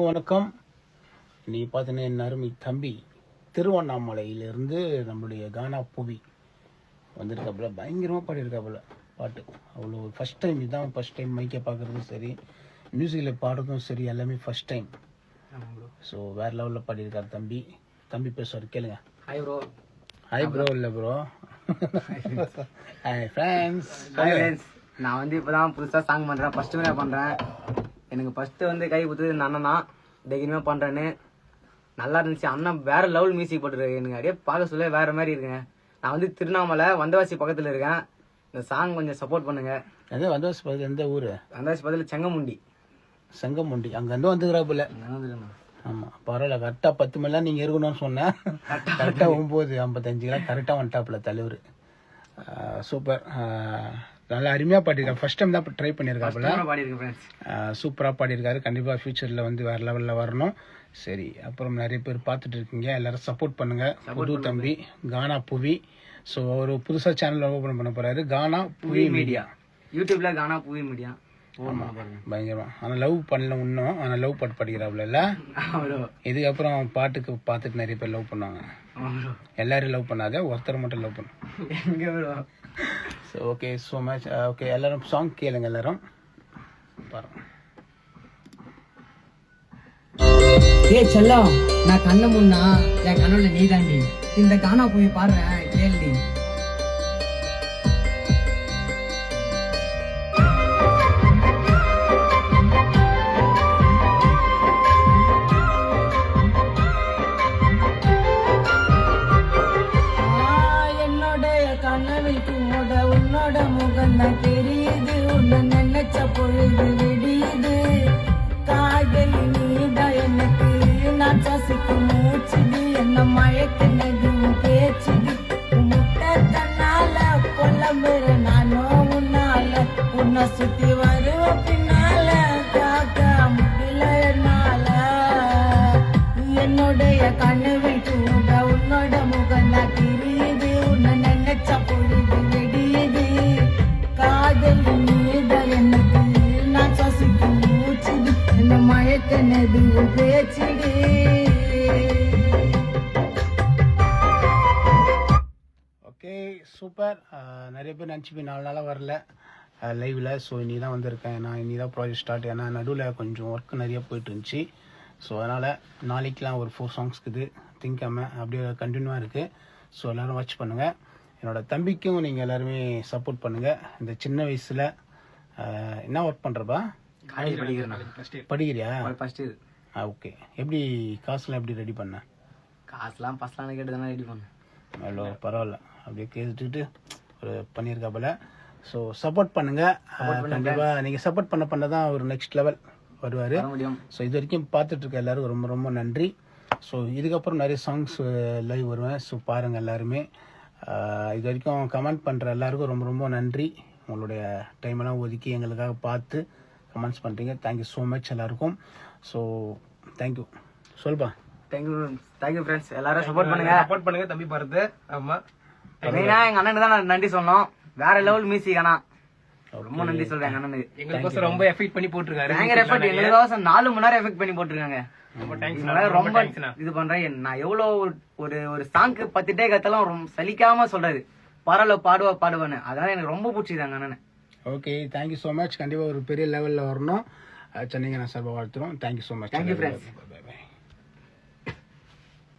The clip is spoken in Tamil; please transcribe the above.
வணக்கம். நீ பார்த்தீங்கன்னா என் அருமை தம்பி திருவண்ணாமலையிலிருந்து நம்மளுடைய கானா புவி வந்திருக்காப்புல. பயங்கரமாக பாடியிருக்காப்புல பாட்டு. அவ்வளோ ஃபஸ்ட் டைம், இதுதான் ஃபஸ்ட் டைம் மைக்கை பார்க்குறதும் சரி, மியூசிக்கில் பாடுறதும் சரி, எல்லாமே ஃபஸ்ட் டைம். ஸோ வேறு லெவலில் பாடியிருக்காரு தம்பி. தம்பி பேசுவார், கேளுங்க. Hi bro. ஹாய் ப்ரோ இல்லை ப்ரோ. Hi friends. நான் வந்து இப்போ தான் புதுசாக சாங் பண்ணுறேன், ஃபஸ்ட்டு நான் பண்ணுறேன். எனக்கு ஃபஸ்ட்டு வந்து கை கொடுத்தது இந்த அண்ணன் தான். தைரியமாக பண்ணுறேன்னு நல்லா இருந்துச்சு. அண்ணன் வேறு லெவல் மியூசிக் போட்டுருக்கு. எனக்கு அப்படியே பார்க்க சொல்ல வேறு மாதிரி இருக்குங்க. நான் வந்து திருவண்ணாமலை வந்தவாசி பக்கத்தில் இருக்கேன். இந்த சாங் கொஞ்சம் சப்போர்ட் பண்ணுங்க. அதே வந்தவாசி பக்கத்தில் எந்த ஊர்? வந்தவாசி பக்கத்தில் செங்கமுண்டி. செங்கமுண்டி அங்கேருந்து வந்துக்கிறாப்புல. ஆமாம், பரவாயில்ல. கரெக்டாக 10 மணிலாம் நீங்கள் இருக்கணும்னு சொன்னேன். கரெக்டாக 9:55 கரெக்டாக வந்துட்டாப்புல தலைவர். சூப்பர். நல்லா அருமையாக பாடியிருக்காரு. ஃபர்ஸ்ட் டைம் தான் ட்ரை பண்ணியிருக்காப்புல. சூப்பராக பாடியிருக்காரு. கண்டிப்பாக ஃபியூச்சரில் வந்து வேறு லெவலில் வரணும். சரி, அப்புறம் நிறைய பேர் பார்த்துட்டு இருக்கீங்க, எல்லாரும் சப்போர்ட் பண்ணுங்கள். புது தம்பி கானா புவி. ஸோ ஒரு புதுசாக சேனல் ஓப்பன் பண்ண போகிறாரு, கானா புவி மீடியா. யூடியூப்ல கானா புவி மீடியா. பயங்கரமா. ஆனால் லவ் பண்ணல இன்னும். ஆனால் லவ் பாட்டு படிக்கிறாப்புல இல்லை. இதுக்கப்புறம் பாட்டுக்கு பார்த்துட்டு நிறைய பேர் லவ் பண்ணுவாங்க. எல்லாரும் லவ் பண்ணாத, ஒருத்தர் மட்டும் லவ் பண்ணும். So okay, so much. Okay, எல்லாரும் சாங் கேளுங்க. எல்லாரும் பாருங்க. ஏ செல்லம், நான் கண்ண முன்னா என் கண்ணோட நீ தாண்டி. இந்த கானா போய் பாடுறேன், கேள்வி. உன்னோட முகம் தான் தெரியுது, உன்னை நினைச்ச பொழுது விடியுது. காதல் நீதான் எனக்கு, நான் சுவாசிக்கும் மூச்சுது, என்ன மயக்கினது பேச்சுது. முட்டை தன்னால புலம்புற நானோ உன்னால, உன்னை சுத்தி வருவ பின்னால, காக்க முடியல என்னால. என்னுடைய கனவில் கூட உன்னோட முகம் தான் தெரியுது, உன்னை நினைச்ச பொழுது வெடியுது. காதல் நீதான் எனக்கு, நான் சுவாசிக்கும் மூச்சுது, என்ன மயக்கினது பேச்சுது. Okay, super. நிறைய பேர் நினச்சிப்பி 4 நாளாக வரல லைவில். ஸோ இனி தான் வந்திருக்கேன். நான் இனி தான் ப்ராஜெக்ட் ஸ்டார்ட். ஏன்னா நடுவில் கொஞ்சம் ஒர்க் நிறைய போயிட்டு இருந்துச்சு. ஸோ அதனால் நாளைக்கெலாம் ஒரு 4 சாங்ஸ் இருக்குது. திங்காம அப்படியே கண்டினியூவாக இருக்குது. ஸோ எல்லோரும் வாட்ச் பண்ணுங்கள். என்னோடய தம்பிக்கும் நீங்கள் எல்லாருமே சப்போர்ட் பண்ணுங்கள். இந்த சின்ன வயசில் என்ன ஒர்க் பண்ணுறப்பா? காலேஜ் படிக்கிறேன். படிக்கிறியா? ஃபஸ்ட்டு. ஓகே. எப்படி காசுலாம் எப்படி ரெடி பண்ண? காசுலாம் ஃபஸ்ட்லாம் கேட்டு தானே ரெடி பண்ணேன். அவ்வளோ பரவாயில்ல, அப்படியே கேட்டுட்டு ஒரு பண்ணியிருக்காப்புல. ஸோ சப்போர்ட் பண்ணுங்கள். கண்டிப்பாக நீங்கள் சப்போர்ட் பண்ண தான் ஒரு நெக்ஸ்ட் லெவல் வருவார். ஸோ இது வரைக்கும் பார்த்துட்ருக்க எல்லாரும் ரொம்ப ரொம்ப நன்றி. ஸோ இதுக்கப்புறம் நிறைய சாங்ஸ் லைவ் வருவேன். ஸோ பாருங்கள் எல்லாருமே. இது வரைக்கும் கமெண்ட் பண்ணுற எல்லாருக்கும் ரொம்ப ரொம்ப நன்றி. உங்களுடைய டைமெல்லாம் ஒதுக்கி எங்களுக்காக பார்த்து கமெண்ட்ஸ் பண்ணுறீங்க. தேங்க்யூ ஸோ மச் எல்லாருக்கும். So thank you. சொல்லுப்பா. Thank you friends. எல்லாரும் சப்போர்ட் பண்ணுங்க தம்பி பாருது. ஆமா, மெயினா எங்க அண்ணனுக்கு தான் நான் நன்றி சொன்னோம். வேற லெவல் மியூசிக். ஆனா ரொம்ப நன்றி சொல்றேன் எங்க அண்ணனுக்கு. எங்களுக்கு ரொம்ப எஃபெக்ட் பண்ணி போட்டுருக்காரு. பயங்கர எஃபெக்ட். எங்களுக்கு 4 மணி நேரம் எஃபெக்ட் பண்ணி போட்டுருக்காங்க. ரொம்ப இது பண்றேன். நான் எவ்வளவு ஒரு சாங்க்கு 10 டே கத்தெல்லாம் ரொம்ப சலிக்காம சொல்றாரு. பரவாயில்ல, பாடுவேன்னு. அதனால எனக்கு ரொம்ப பிடிச்சிதாங்க அண்ணன். Okay, thank you so much. கண்டிப்பாக ஒரு பெரிய லெவலில் வரணும். சென்னைக்கு நான் சார்பாக வாழ்த்துறோம். Thank you so much. Thank you friends.